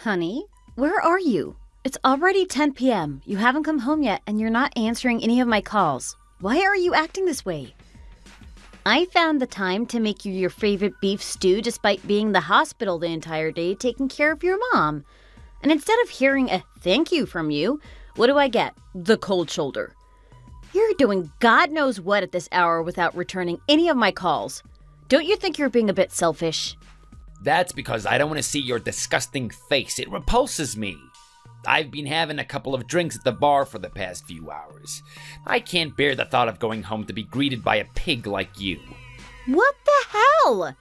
Honey, where are you? It's already 10 p.m. You haven't come home yet and you're not answering any of my calls. Why are you acting this way? I found the time to make you your favorite beef stew despite being in the hospital the entire day taking care of your mom. And instead of hearing a thank you from you, what do I get? The cold shoulder. You're doing God knows what at this hour without returning any of my calls. Don't you think you're being a bit selfish? That's because I don't want to see your disgusting face. It repulses me. I've been having a couple of drinks at the bar for the past few hours. I can't bear the thought of going home to be greeted by a pig like you. What the hell?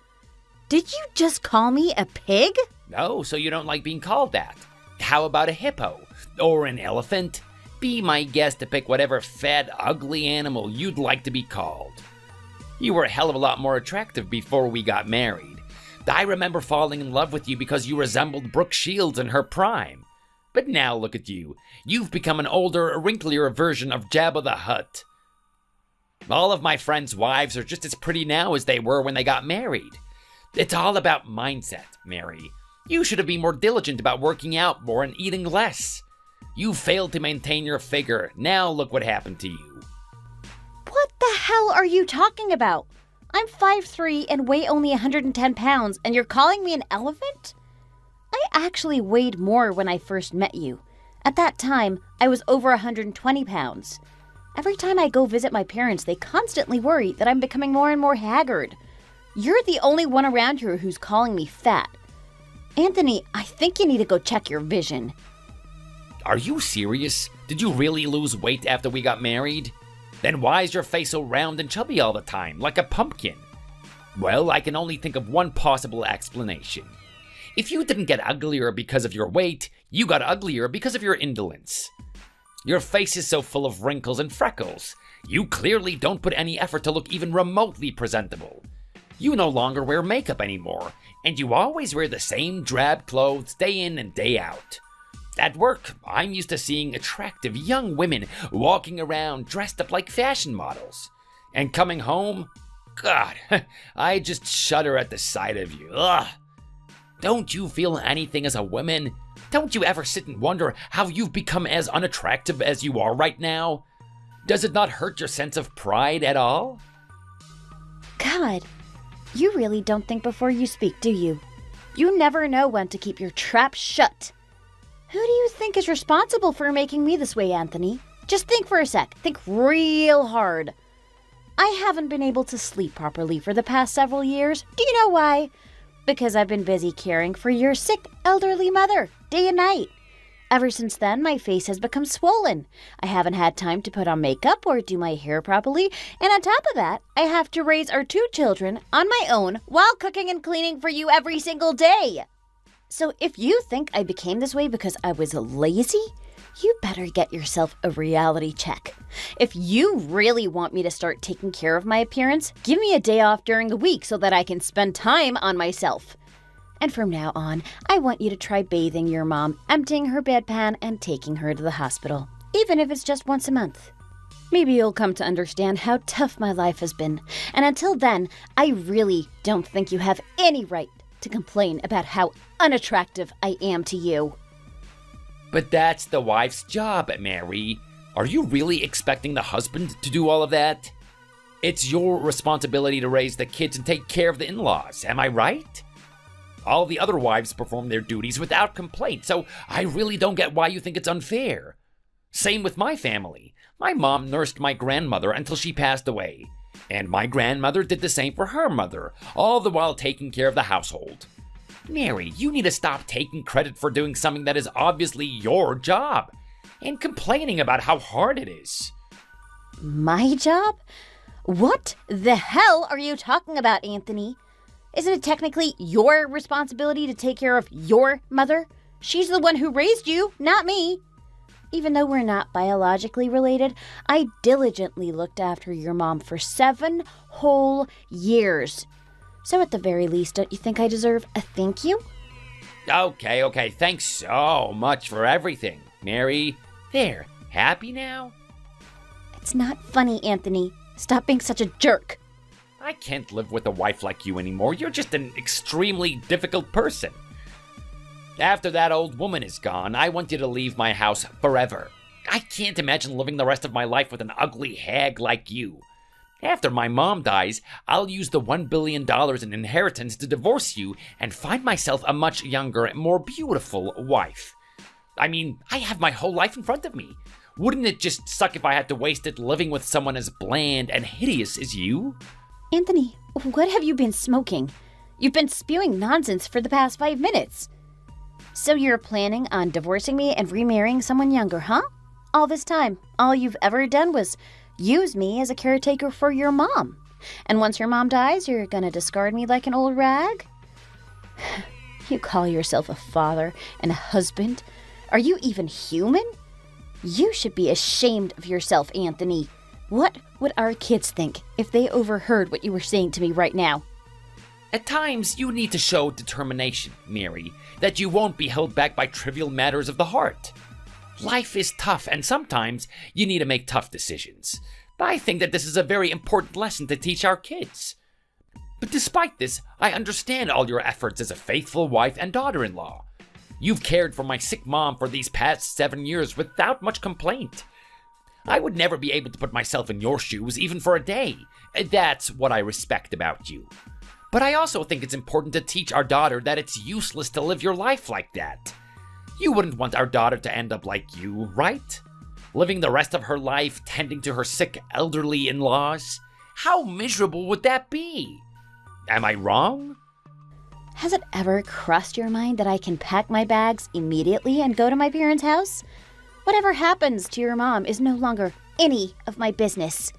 Did you just call me a pig? No, so you don't like being called that. How about a hippo? Or an elephant? Be my guest to pick whatever fat, ugly animal you'd like to be called. You were a hell of a lot more attractive before we got married. I remember falling in love with you because you resembled Brooke Shields in her prime. But now look at you. You've become an older, wrinklier version of Jabba the Hutt. All of my friends' wives are just as pretty now as they were when they got married. It's all about mindset, Mary. You should have been more diligent about working out more and eating less. You failed to maintain your figure. Now look what happened to you. What the hell are you talking about? I'm 5'3" and weigh only 110 pounds, and you're calling me an elephant? I actually weighed more when I first met you. At that time, I was over 120 pounds. Every time I go visit my parents, they constantly worry that I'm becoming more and more haggard. You're the only one around here who's calling me fat. Anthony, I think you need to go check your vision. Are you serious? Did you really lose weight after we got married? Then why is your face so round and chubby all the time, like a pumpkin? Well, I can only think of one possible explanation. If you didn't get uglier because of your weight, you got uglier because of your indolence. Your face is so full of wrinkles and freckles. You clearly don't put any effort to look even remotely presentable. You no longer wear makeup anymore, and you always wear the same drab clothes day in and day out. At work, I'm used to seeing attractive young women walking around dressed up like fashion models. And coming home, God, I just shudder at the sight of you. Ugh. Don't you feel anything as a woman? Don't you ever sit and wonder how you've become as unattractive as you are right now? Does it not hurt your sense of pride at all? God, you really don't think before you speak, do you? You never know when to keep your trap shut. Who do you think is responsible for making me this way, Anthony? Just think for a sec. Think real hard. I haven't been able to sleep properly for the past several years. Do you know why? Because I've been busy caring for your sick, elderly mother, day and night. Ever since then, my face has become swollen. I haven't had time to put on makeup or do my hair properly, and on top of that, I have to raise our 2 children on my own while cooking and cleaning for you every single day. So if you think I became this way because I was lazy, you better get yourself a reality check. If you really want me to start taking care of my appearance, give me a day off during the week so that I can spend time on myself. And from now on, I want you to try bathing your mom, emptying her bedpan, and taking her to the hospital, even if it's just once a month. Maybe you'll come to understand how tough my life has been. And until then, I really don't think you have any right to complain about how unattractive I am to you. But that's the wife's job, Mary. Are you really expecting the husband to do all of that? It's your responsibility to raise the kids and take care of the in-laws, am I right? All the other wives perform their duties without complaint, so I really don't get why you think it's unfair. Same with my family. My mom nursed my grandmother until she passed away, and my grandmother did the same for her mother, all the while taking care of the household. Mary, you need to stop taking credit for doing something that is obviously your job, and complaining about how hard it is. My job? What the hell are you talking about, Anthony? Isn't it technically your responsibility to take care of your mother? She's the one who raised you, not me. Even though we're not biologically related, I diligently looked after your mom for 7 whole years. So at the very least, don't you think I deserve a thank you? Okay, thanks so much for everything, Mary. There, happy now? It's not funny, Anthony. Stop being such a jerk. I can't live with a wife like you anymore. You're just an extremely difficult person. After that old woman is gone, I want you to leave my house forever. I can't imagine living the rest of my life with an ugly hag like you. After my mom dies, I'll use the $1 billion in inheritance to divorce you and find myself a much younger, more beautiful wife. I mean, I have my whole life in front of me. Wouldn't it just suck if I had to waste it living with someone as bland and hideous as you? Anthony, what have you been smoking? You've been spewing nonsense for the past 5 minutes. So you're planning on divorcing me and remarrying someone younger, huh? All this time, all you've ever done was use me as a caretaker for your mom. And once your mom dies, you're gonna discard me like an old rag? You call yourself a father and a husband? Are you even human? You should be ashamed of yourself, Anthony. What would our kids think if they overheard what you were saying to me right now? At times, you need to show determination, Mary, that you won't be held back by trivial matters of the heart. Life is tough, and sometimes you need to make tough decisions. I think that this is a very important lesson to teach our kids. But despite this, I understand all your efforts as a faithful wife and daughter-in-law. You've cared for my sick mom for these past 7 years without much complaint. I would never be able to put myself in your shoes even for a day. That's what I respect about you. But I also think it's important to teach our daughter that it's useless to live your life like that. You wouldn't want our daughter to end up like you, right? Living the rest of her life tending to her sick elderly in-laws? How miserable would that be? Am I wrong? Has it ever crossed your mind that I can pack my bags immediately and go to my parents' house? Whatever happens to your mom is no longer any of my business.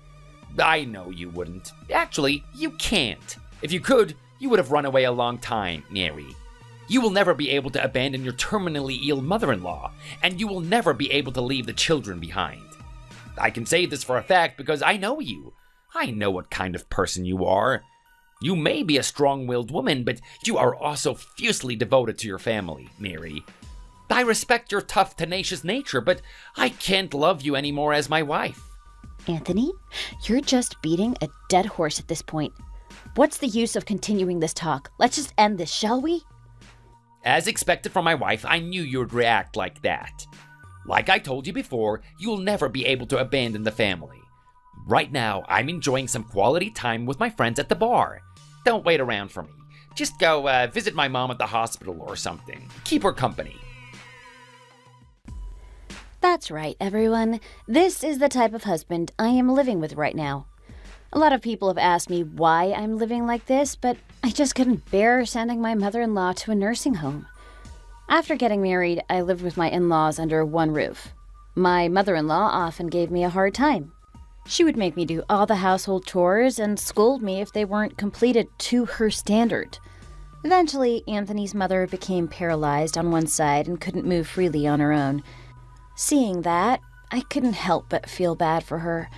I know you wouldn't. Actually, you can't. If you could, you would have run away a long time, Mary. You will never be able to abandon your terminally ill mother-in-law, and you will never be able to leave the children behind. I can say this for a fact because I know you. I know what kind of person you are. You may be a strong-willed woman, but you are also fiercely devoted to your family, Mary. I respect your tough, tenacious nature, but I can't love you anymore as my wife. Anthony, you're just beating a dead horse at this point. What's the use of continuing this talk? Let's just end this, shall we? As expected from my wife, I knew you would react like that. Like I told you before, you'll never be able to abandon the family. Right now, I'm enjoying some quality time with my friends at the bar. Don't wait around for me. Just go visit my mom at the hospital or something. Keep her company. That's right, everyone. This is the type of husband I am living with right now. A lot of people have asked me why I'm living like this, but I just couldn't bear sending my mother-in-law to a nursing home. After getting married, I lived with my in-laws under one roof. My mother-in-law often gave me a hard time. She would make me do all the household chores and scold me if they weren't completed to her standard. Eventually, Anthony's mother became paralyzed on one side and couldn't move freely on her own. Seeing that, I couldn't help but feel bad for her.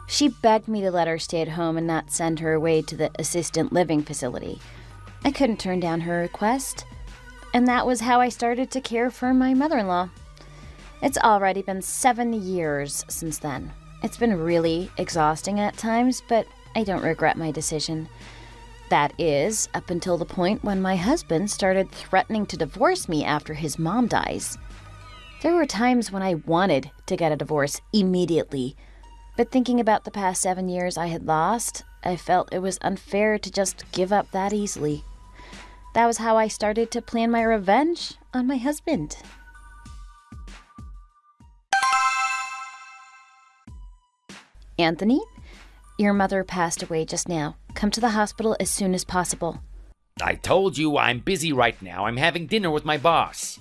She begged me to let her stay at home and not send her away to the assisted living facility. I couldn't turn down her request, and that was how I started to care for my mother-in-law. It's already been 7 years since then. It's been really exhausting at times, but I don't regret my decision. That is, up until the point when my husband started threatening to divorce me after his mom dies. There were times when I wanted to get a divorce immediately, but thinking about the past 7 years I had lost, I felt it was unfair to just give up that easily. That was how I started to plan my revenge on my husband. Anthony, your mother passed away just now. Come to the hospital as soon as possible. I told you I'm busy right now. I'm having dinner with my boss.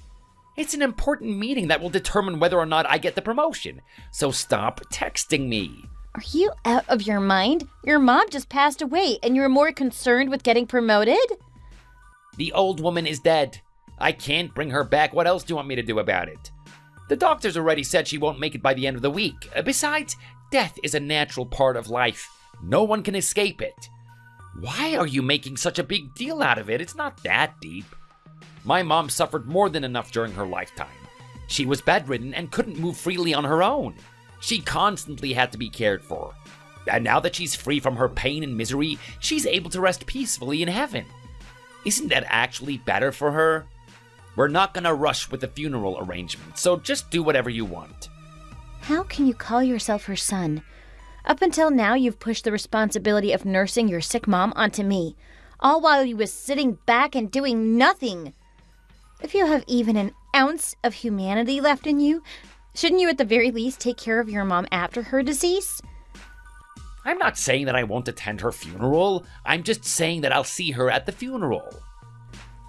It's an important meeting that will determine whether or not I get the promotion, so stop texting me. Are you out of your mind? Your mom just passed away and you're more concerned with getting promoted? The old woman is dead. I can't bring her back. What else do you want me to do about it? The doctors already said she won't make it by the end of the week. Besides, death is a natural part of life. No one can escape it. Why are you making such a big deal out of it? It's not that deep. My mom suffered more than enough during her lifetime. She was bedridden and couldn't move freely on her own. She constantly had to be cared for. And now that she's free from her pain and misery, she's able to rest peacefully in heaven. Isn't that actually better for her? We're not gonna rush with the funeral arrangement, so just do whatever you want. How can you call yourself her son? Up until now, you've pushed the responsibility of nursing your sick mom onto me, all while you was sitting back and doing nothing. If you have even an ounce of humanity left in you, shouldn't you at the very least take care of your mom after her decease? I'm not saying that I won't attend her funeral. I'm just saying that I'll see her at the funeral.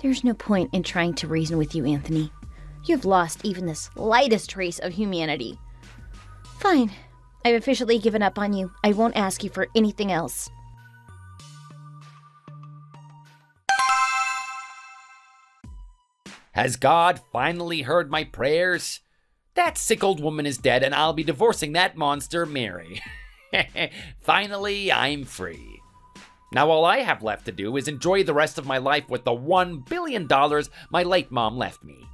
There's no point in trying to reason with you, Anthony. You've lost even the slightest trace of humanity. Fine. I've officially given up on you. I won't ask you for anything else. Has God finally heard my prayers? That sick old woman is dead, and I'll be divorcing that monster, Mary. Finally, I'm free. Now all I have left to do is enjoy the rest of my life with the $1 billion my late mom left me.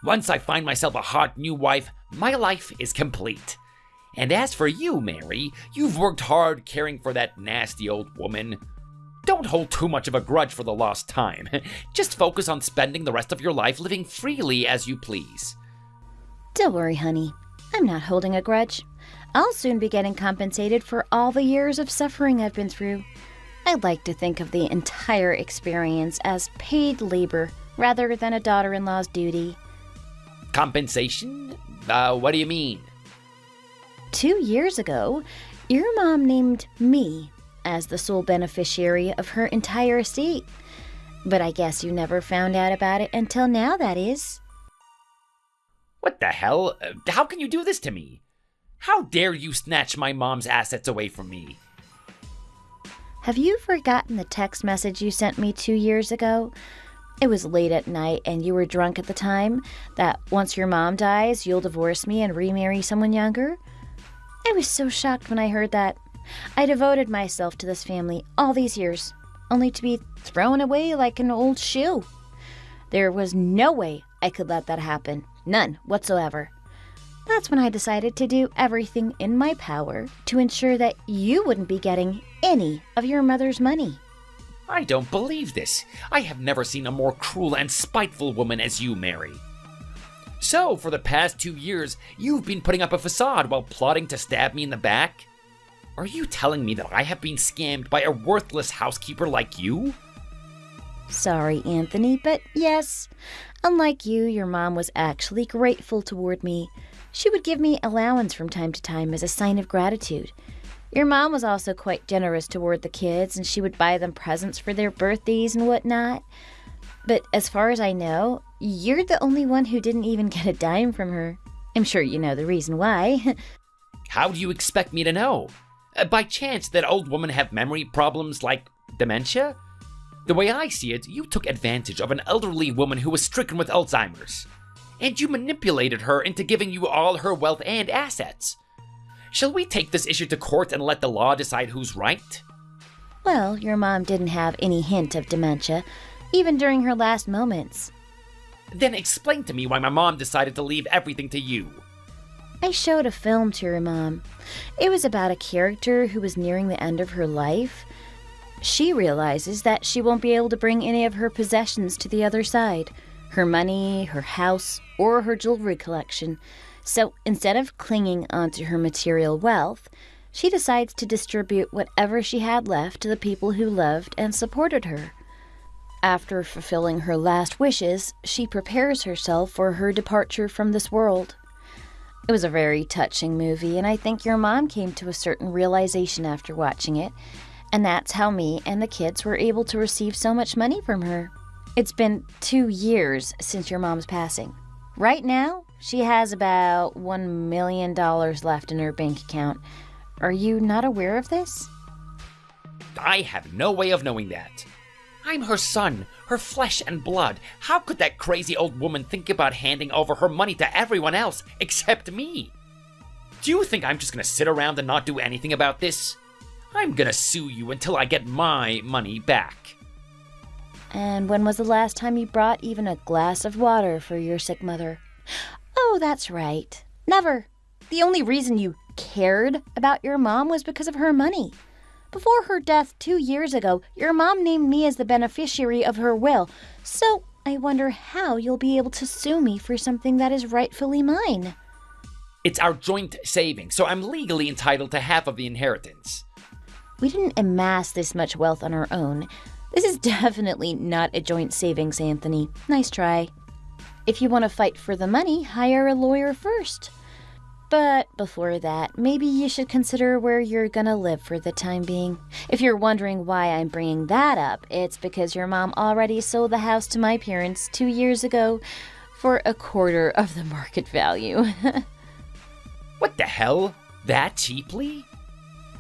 Once I find myself a hot new wife, my life is complete. And as for you, Mary, you've worked hard caring for that nasty old woman. Don't hold too much of a grudge for the lost time. Just focus on spending the rest of your life living freely as you please. Don't worry, honey. I'm not holding a grudge. I'll soon be getting compensated for all the years of suffering I've been through. I'd like to think of the entire experience as paid labor rather than a daughter-in-law's duty. Compensation? What do you mean? 2 years ago, your mom named me as the sole beneficiary of her entire estate. But I guess you never found out about it until now, that is. What the hell? How can you do this to me? How dare you snatch my mom's assets away from me? Have you forgotten the text message you sent me 2 years ago? It was late at night and you were drunk at the time, that once your mom dies, you'll divorce me and remarry someone younger? I was so shocked when I heard that. I devoted myself to this family all these years, only to be thrown away like an old shoe. There was no way I could let that happen. None whatsoever. That's when I decided to do everything in my power to ensure that you wouldn't be getting any of your mother's money. I don't believe this. I have never seen a more cruel and spiteful woman as you, Mary. So, for the past 2 years, you've been putting up a facade while plotting to stab me in the back? Are you telling me that I have been scammed by a worthless housekeeper like you? Sorry, Anthony, but yes. Unlike you, your mom was actually grateful toward me. She would give me allowance from time to time as a sign of gratitude. Your mom was also quite generous toward the kids, and she would buy them presents for their birthdays and whatnot. But as far as I know, you're the only one who didn't even get a dime from her. I'm sure you know the reason why. How do you expect me to know? By chance, that old woman have memory problems like dementia? The way I see it, you took advantage of an elderly woman who was stricken with Alzheimer's. And you manipulated her into giving you all her wealth and assets. Shall we take this issue to court and let the law decide who's right? Well, your mom didn't have any hint of dementia, even during her last moments. Then explain to me why my mom decided to leave everything to you. I showed a film to your mom. It was about a character who was nearing the end of her life. She realizes that she won't be able to bring any of her possessions to the other side. Her money, her house, or her jewelry collection. So instead of clinging onto her material wealth, she decides to distribute whatever she had left to the people who loved and supported her. After fulfilling her last wishes, she prepares herself for her departure from this world. It was a very touching movie, and I think your mom came to a certain realization after watching it, and that's how me and the kids were able to receive so much money from her. It's been 2 years since your mom's passing. Right now, she has about $1 million left in her bank account. Are you not aware of this? I have no way of knowing that. I'm her son, her flesh and blood. How could that crazy old woman think about handing over her money to everyone else except me? Do you think I'm just gonna sit around and not do anything about this? I'm gonna sue you until I get my money back. And when was the last time you brought even a glass of water for your sick mother? Oh, that's right. Never. The only reason you cared about your mom was because of her money. Before her death 2 years ago, your mom named me as the beneficiary of her will. So I wonder how you'll be able to sue me for something that is rightfully mine. It's our joint savings, so I'm legally entitled to half of the inheritance. We didn't amass this much wealth on our own. This is definitely not a joint savings, Anthony. Nice try. If you want to fight for the money, hire a lawyer first. But before that, maybe you should consider where you're gonna live for the time being. If you're wondering why I'm bringing that up, it's because your mom already sold the house to my parents 2 years ago for a quarter of the market value. What the hell? That cheaply?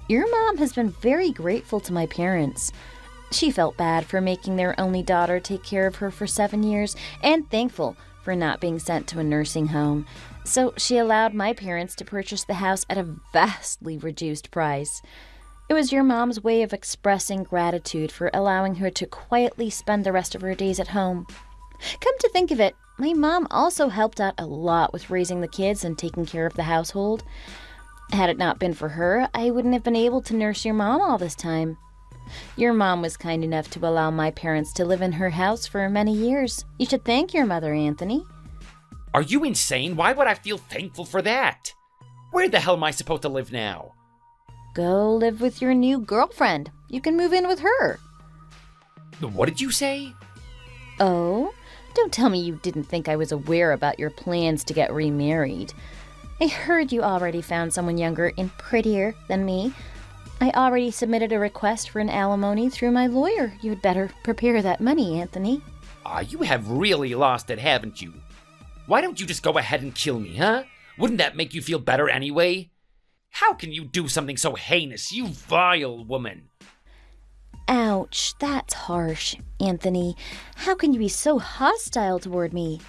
Your mom has been very grateful to my parents. She felt bad for making their only daughter take care of her for 7 years, and thankful for not being sent to a nursing home. So she allowed my parents to purchase the house at a vastly reduced price. It was your mom's way of expressing gratitude for allowing her to quietly spend the rest of her days at home. Come to think of it, my mom also helped out a lot with raising the kids and taking care of the household. Had it not been for her, I wouldn't have been able to nurse your mom all this time. Your mom was kind enough to allow my parents to live in her house for many years. You should thank your mother, Anthony. Are you insane? Why would I feel thankful for that? Where the hell am I supposed to live now? Go live with your new girlfriend. You can move in with her. What did you say? Oh? Don't tell me you didn't think I was aware about your plans to get remarried. I heard you already found someone younger and prettier than me. I already submitted a request for an alimony through my lawyer. You had better prepare that money, Anthony. You have really lost it, haven't you? Why don't you just go ahead and kill me, huh? Wouldn't that make you feel better anyway? How can you do something so heinous, you vile woman? Ouch, that's harsh, Anthony. How can you be so hostile toward me?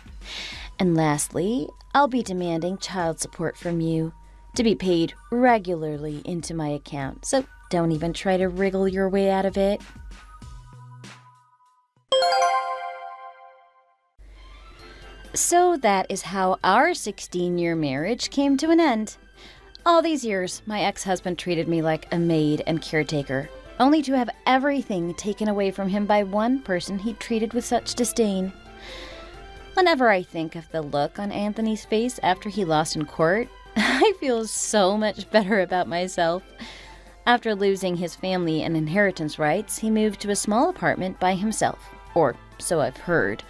And lastly, I'll be demanding child support from you to be paid regularly into my account, so don't even try to wriggle your way out of it. So that is how our 16-year marriage came to an end. All these years, my ex-husband treated me like a maid and caretaker, only to have everything taken away from him by one person he treated with such disdain. Whenever I think of the look on Anthony's face after he lost in court, I feel so much better about myself. After losing his family and inheritance rights, he moved to a small apartment by himself, or so I've heard.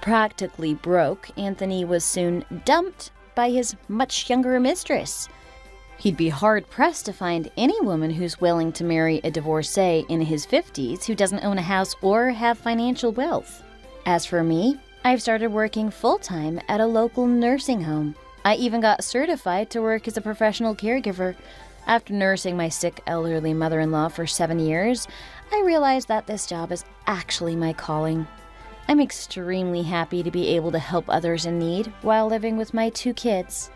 Practically broke, Anthony was soon dumped by his much younger mistress. He'd be hard-pressed to find any woman who's willing to marry a divorcee in his 50s who doesn't own a house or have financial wealth. As for me, I've started working full-time at a local nursing home. I even got certified to work as a professional caregiver. After nursing my sick elderly mother-in-law for 7 years, I realized that this job is actually my calling. I'm extremely happy to be able to help others in need while living with my 2 kids.